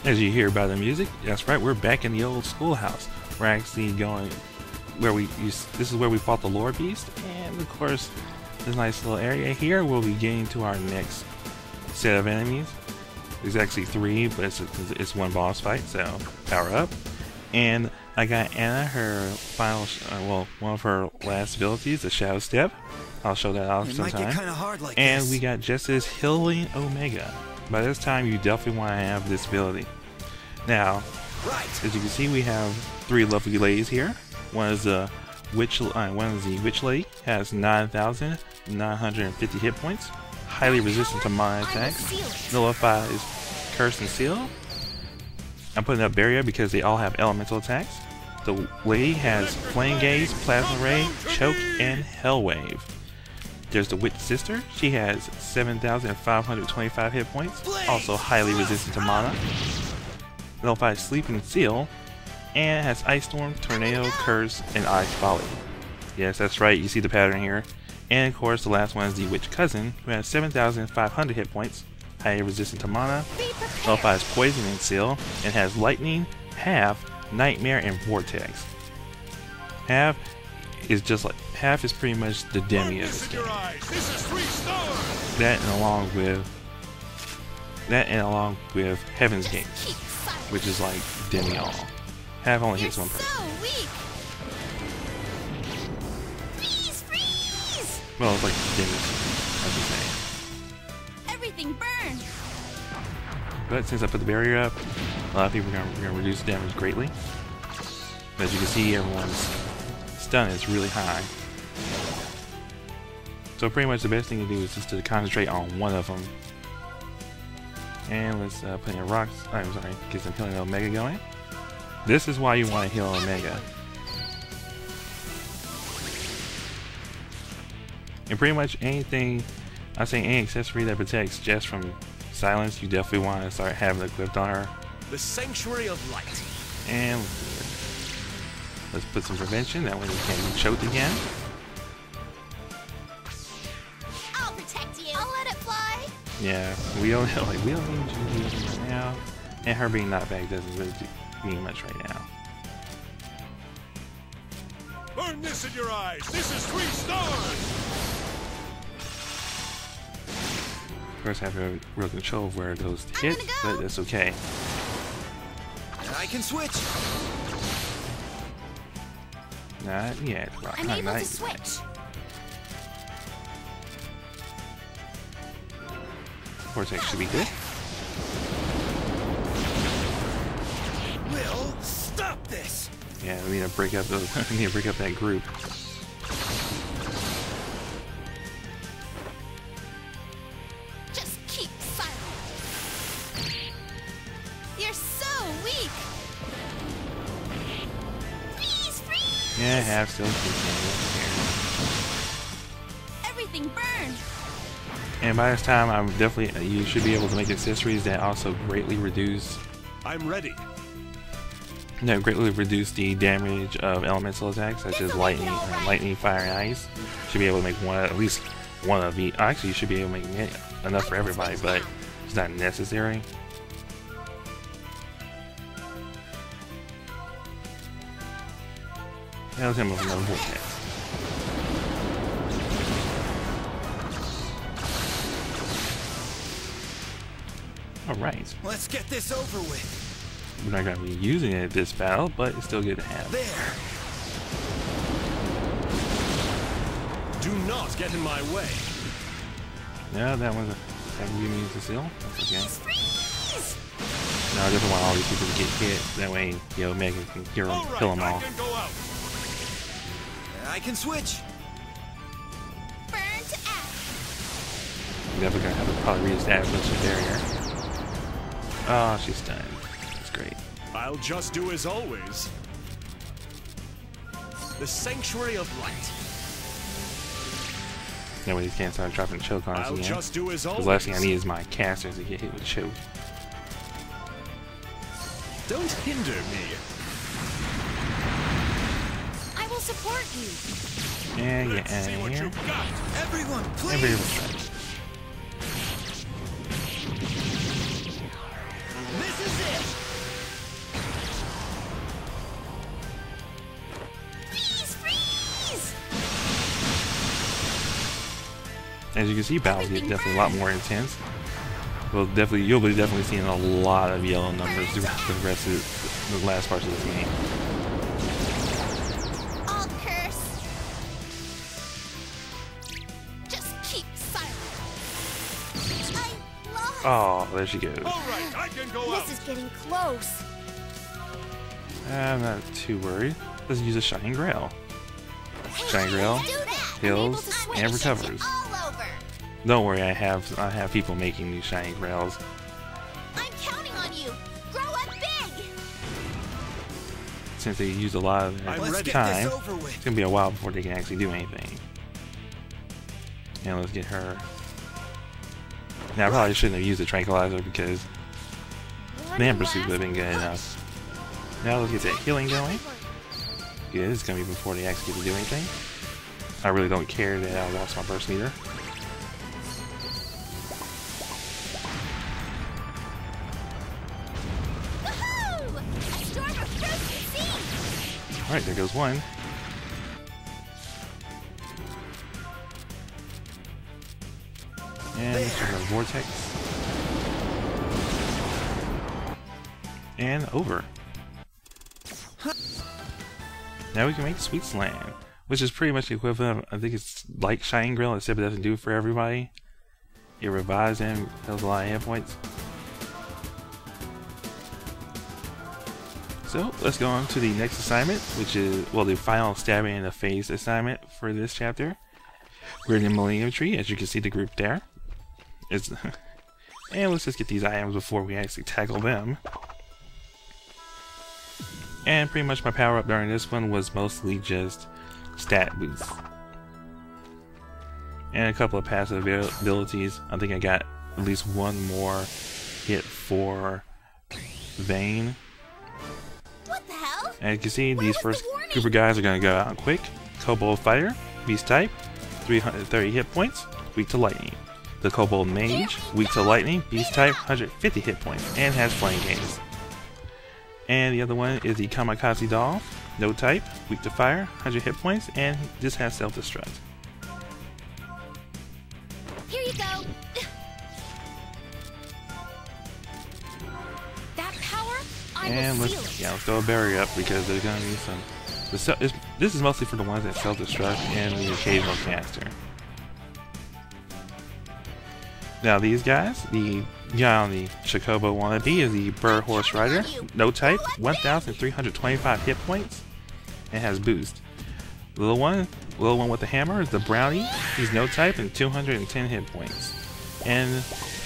As you hear by the music, that's right, we're back in the old schoolhouse. We're actually going where this is where we fought the Lore Beast, and of course, this nice little area here we'll be getting to our next set of enemies. There's actually 3, but it's one boss fight, so power up. And I got Anna her final, one of her last abilities, the Shadow Step. I'll show that off sometime. And we got Jess's Healing Omega. By this time, you definitely want to have this ability. Now, as you can see, we have 3 lovely ladies here. One is the Witch Lady, has 9,950 hit points, highly resistant to mana attacks, nullifies Curse and Seal. I'm putting up Barrier because they all have elemental attacks. The lady has Flame Gaze, Plasma Ray, Choke, and Hell Wave. There's the Witch Sister. She has 7,525 hit points, also highly resistant to mana. Nullifies Sleep and Seal, and has Ice Storm, Tornado, Curse, and Ice Volley. Yes, that's right, you see the pattern here. And of course, the last one is the Witch Cousin, who has 7,500 hit points, highly resistant to mana, nullifies Poison and Seal, and has Lightning, Half, Nightmare, and Vortex. Half is pretty much the demi of this game. That and along with Heaven's Gate, which is like demi all. Half only hits one person. Well, it's like demi, I should say. Everything burned. But since I put the barrier up, a lot of people are going to reduce the damage greatly. As you can see, everyone's stun is really high. So pretty much the best thing to do is just to concentrate on one of them. And let's put in rocks. I'm sorry, get some Healing Omega going. This is why you want to heal Omega. And pretty much anything, I say any accessory that protects Jess from silence, you definitely want to start having it equipped on her. The Sanctuary of Light. And let's put some prevention, that way we can't be choked again. I'll protect you. I'll let it fly. Yeah, we don't need you right now. And her being knocked back doesn't really mean much right now. Burn this in your eyes! This is 3 stars! Of course, I have real control of where those hit, but that's okay. I can switch. Not yet. I'm able to switch. Vortex should be good. We'll stop this. Yeah, we need to break up those. We need to break up that group. Just keep silent. You're so weak. Freeze, freeze. Yeah, half still keeping it. Everything burned. And by this time, I'm definitely you should be able to make accessories that also greatly reduce. I'm ready. No, greatly reduce the damage of elemental attacks such as lightning, fire, and ice. Should be able to make at least one of the. Actually, you should be able to make enough for everybody, but it's not necessary. That was him with another vortex. Alright. Let's get this over with. We're not going to be using it this battle, but it's still good to have. There. Do not get in my way. No, that one's that you mean to seal. That's okay. Freeze. No, I just want all these people to get hit. That way, the Omega can kill them all. I can switch. Burn to ash. We're definitely going to have to probably reestablish a barrier. Oh, she's stunned. That's great. I'll just do as always. The Sanctuary of Light. That way, you can't start dropping choke on us I'll again. just do as always. The last thing I need is my casters to get hit with choke. Don't hinder me. I will support you. And get out of here. Everyone, please. Everyone strike. This is it. As you can see, battles get definitely a lot more intense. You'll be definitely seeing a lot of yellow numbers throughout the rest of the last parts of this game. I'll curse. Just keep silent. I lost. Oh, there she goes. All right, I can go out. This is getting close. I'm not too worried. Let's use a Shining Grail. Shining Grail Do that. heals and recovers. All over. Don't worry, I have people making these Shining Grails. I'm counting on you. Grow up big. Since they use a lot of I'm their ready. time, Get this over with. it's gonna be a while before they can actually do anything. And let's get her. Now I probably shouldn't have used the tranquilizer because the Amber Suit would have been good enough. Now let's get that healing going. Yeah, this is gonna be before they actually get to do anything. I really don't care that I lost my burst meter. Woohoo! A storm of fruits and seeds. Alright, there goes one. And let's check out Vortex. And over. Now we can make Sweet Slam, which is pretty much the equivalent of, I think it's like Shining Grail, except it doesn't do it for everybody. It revives them, heals a lot of hit points. So let's go on to the next assignment, which is, well, the final stabbing in the phase assignment for this chapter. We're in the Millennium Tree, as you can see the group there. And let's just get these items before we actually tackle them. And pretty much my power up during this one was mostly just stat boosts. And a couple of passive abilities. I think I got at least one more hit for Vayne. What the hell? And you can see these was first the warning? group of guys are going to go out quick. Kobold Fighter, Beast type, 330 hit points, weak to lightning. The Kobold Mage, weak to lightning, Beast type, 150 hit points, and has Flame Gaze. And the other one is the Kamikaze Doll, no type, weak to fire, 100 hit points, and this has self-destruct. Here you go. That power, I And will seal it. let's throw a barrier up because there's gonna be some. This is mostly for the ones that self-destruct and the occasional caster. Now these guys, the guy on the Chocobo wannabe is the Bird Horse Rider, no type, 1,325 hit points, and has boost. Little one with the hammer is the Brownie. He's no type and 210 hit points. And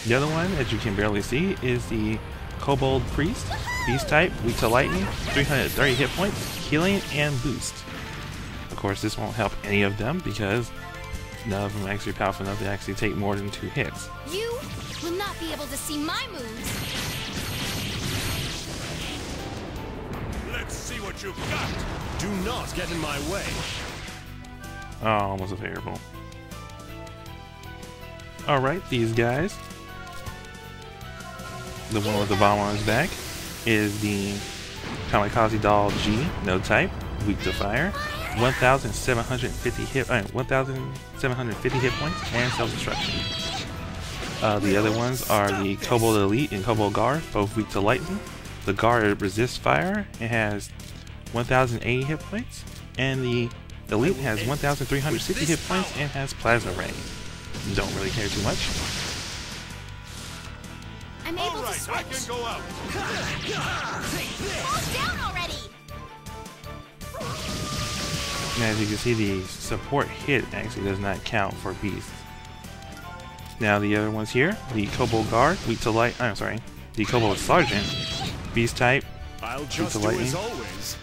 the other one, as you can barely see, is the Kobold Priest, Beast type, weak to lightning, 330 hit points, healing, and boost. Of course, this won't help any of them because none of them are actually powerful enough to actually take more than 2 hits. You will not be able to see my moves. Let's see what you've got. Do not get in my way. Oh, almost a variable. Alright, these guys. The one with the bomb on his back is the Kamikaze Doll G, no type, weak to fire, 1,750 hit points, and self-destruction. The other ones are the Kobold Elite and Kobold Guard, both weak to lightning. The Guard resists fire and has 1,080 hit points, and the Elite has 1,360 hit points and has Plasma Ray. Don't really care too much. I'm able All to right, switch. I can go out. Fall down already. And as you can see, the support hit actually does not count for beasts. Now the other ones here, the Kobold Guard, weak to light. I'm sorry, the Kobold Sergeant, beast type, I'll weak just to do lightning. as always.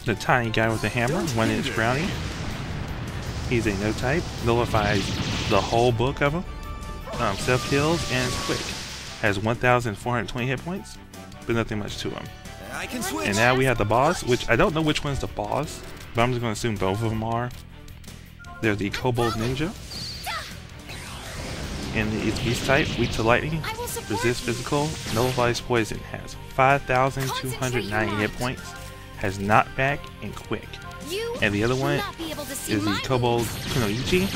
The tiny guy with the hammer, 1-inch Brownie. He's a no type, nullifies the whole book of them. Self heals and is quick. Has 1,420 hit points, but nothing much to him. I can switch. And now we have the boss, which I don't know which one's the boss, but I'm just going to assume both of them are. There's the Kobold Ninja. And it's beast type, weak to lightning, resists physical, nullifies poison, has 5,290 hit points, has knockback and quick. You And the other will one not be able to see is the my Kobold moves. Kunoichi.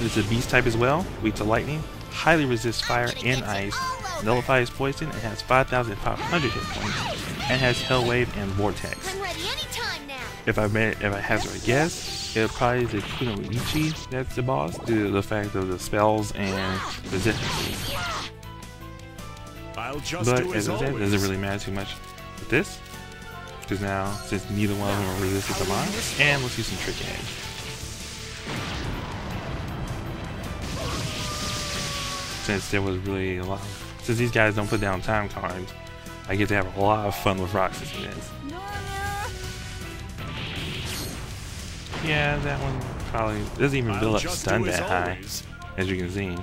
It's a beast type as well, weak to lightning, highly resists fire and ice, nullifies poison, and has 5,500 hit points, and has Hell Wave and Vortex. I'm ready anytime now. If I hazard a guess, it probably is the Kunoichi that's the boss, due to the fact of the spells and resistances. I'll just But do as I said, it always. doesn't really matter too much with this, because now, since neither one of them are resistant to mine, and let's use some Trick Edge. Since there was really a lot since these guys don't put down time cards, I get to have a lot of fun with Roxas in this. Yeah, that one probably doesn't even build up stun that high, as you can see.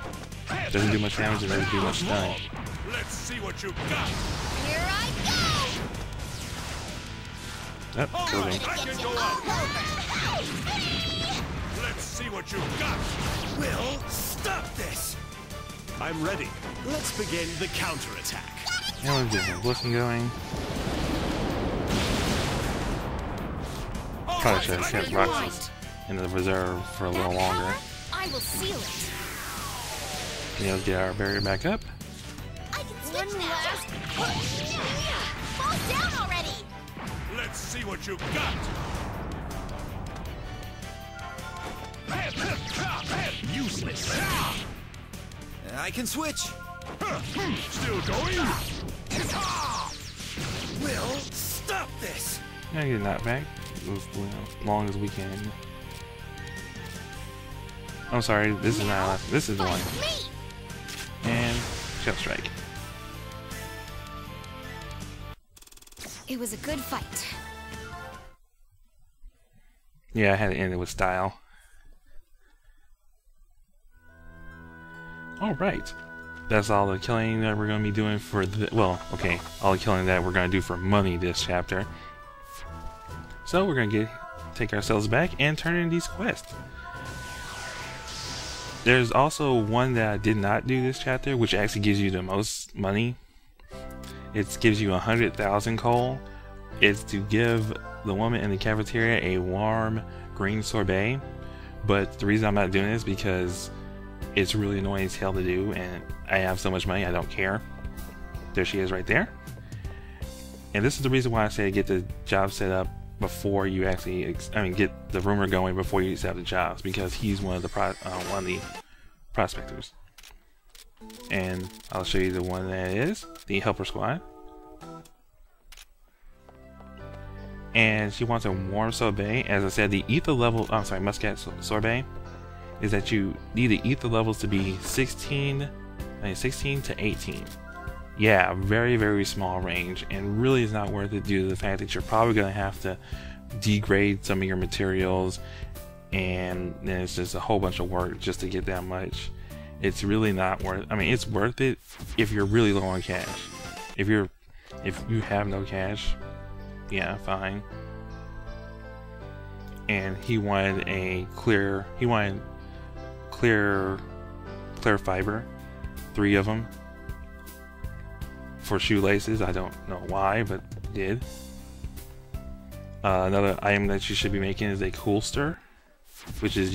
Doesn't do much damage and doesn't do much stun. Let's see what you got. Here I go. Oh, killed him. I can go up. Let's see what you got. We'll stop this. I'm ready. Let's begin the counterattack. Now let's get some Blessing going. Probably should have kept Roxas in the reserve for a little longer. I will seal it. Yeah, let's get our barrier back up. I can switch now. Fall down already. Let's see what you got. Useless. I can switch. Still going? We'll stop this. Yeah, get knocked back as long as we can. I'm sorry, this is not. This is the one. Me. And Shell Strike. It was a good fight. Yeah, I had to end it with style. Alright. That's all the killing that we're going to be doing for the... Well, okay. All the killing that we're going to do for money this chapter. So we're going to take ourselves back and turn in these quests. There's also one that I did not do this chapter, which actually gives you the most money. It gives you 100,000 coal. It's to give the woman in the cafeteria a warm green sorbet. But the reason I'm not doing this is because it's really annoying as hell to do, and I have so much money I don't care. There she is right there. And this is the reason why I say get the job set up before you actually, get the rumor going before you accept the jobs, because he's one of the prospectors. And I'll show you the one that is the helper squad. And she wants a warm sorbet. As I said, the ether level, muscat sorbet, is that you need the ether levels to be 16 to 18. Yeah, very, very small range, and really is not worth it due to the fact that you're probably going to have to degrade some of your materials, and then it's just a whole bunch of work just to get that much. It's really not worth. It's worth it if you're really low on cash. If you have no cash, yeah, fine. And he wanted a clear. He wanted clear fiber, 3 of them for shoelaces. I don't know why, but did. Another item that you should be making is a coolster, which is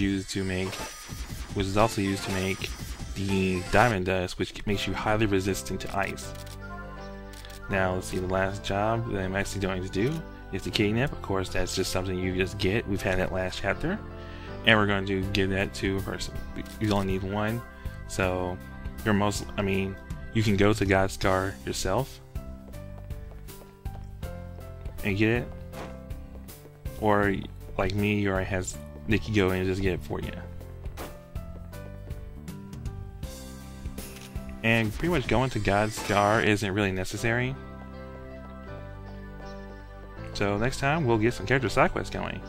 also used to make the diamond dust, which makes you highly resistant to ice. Now let's see, the last job that I'm actually going to do is the kidnap. Of course, that's just something you just get. We've had that last chapter, and we're going to give that to a person. You only need 1, so you can go to God's Scar yourself and get it, or like me, or has Nikki go in and just get it for you. And pretty much going to God's Scar isn't really necessary. So next time we'll get some character side quests going.